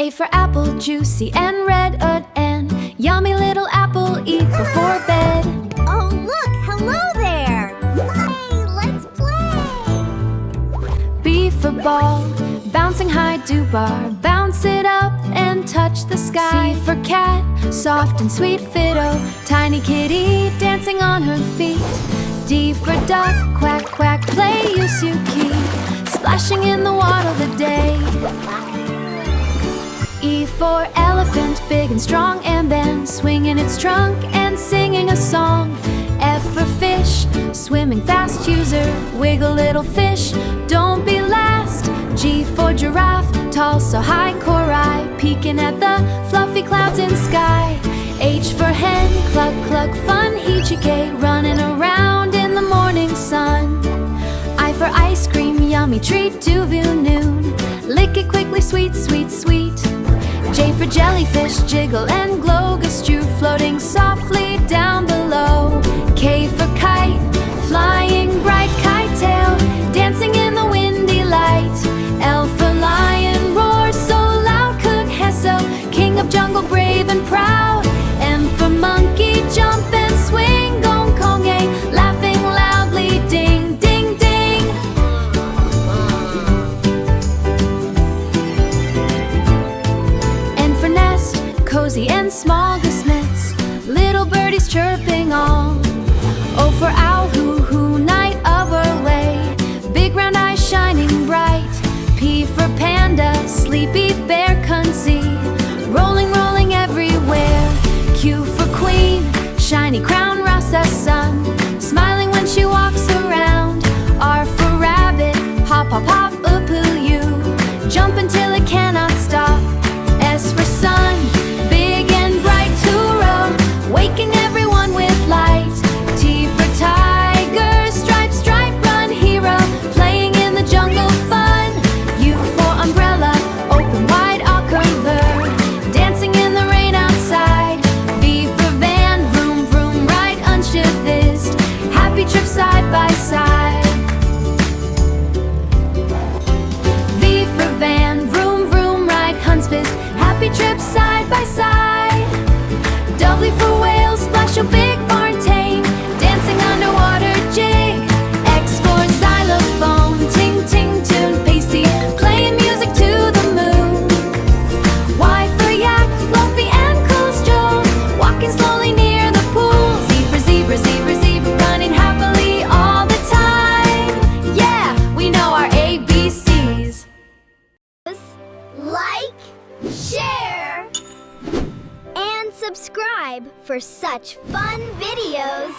A for apple, juicy and red, and yummy little apple, eat before bed. Oh, look! Hello there! Hey, let's play! B for ball, bouncing high, do bar, bounce it up and touch the sky. C for cat, soft and sweet fiddle, tiny kitty dancing on her feet. D for duck, quack, quack, play Yusuki, splashing in the water the day. E for elephant, big and strong and bend, swinging its trunk and singing a song. F for fish, swimming fast, user, wiggle little fish, don't be last. G for giraffe, tall so high, corai, peeking at the fluffy clouds in sky. H for hen, cluck cluck, fun, hichike, running around in the morning sun. I for ice cream, yummy treat, do noon, lick it quickly, sweet, sweet, sweet. J for jellyfish, jiggle and glow, stew floating softly down below. K for kite, flying bright, kite tail, dancing in the windy light. L for lion, roar so loud, could Hesso, king of jungle, brave and proud. M for monkey, jump and swing, gong kong yay, laughing loudly, ding, ding, ding. N for nest, cozy and small, dismiss, little birdies chirping all. O for owl, hoo-hoo, night of our way, big round eyes shining bright. P for panda, sleepy bear, kunzi, rolling, rolling everywhere. Q for queen, shiny crown, rasa sun, smiling when she walks around. R for rabbit, hop, hop, hop, upoo you, jump until it cannot stop. S for sun, big and bright, hoorah, waking everyone with light. T for tiger, stripe, stripe, run, hero, playing in the jungle, fun. U for umbrella, open wide, au cover, dancing in the rain outside. V for van, vroom, vroom, right, unshavist, happy trip side by side. V for van, vroom, vroom, right, Huntsfist, happy trip side by side. W for whale, splash a big barn tame, dancing underwater jig. X for xylophone, ting ting tune, pasty, playing music to the moon. Y for yak, fluffy and cool stroll, walking slowly near the pool. Z for zebra, zebra, zebra, running happily all the time. Yeah, we know our ABCs. Like, share, and subscribe for such fun videos.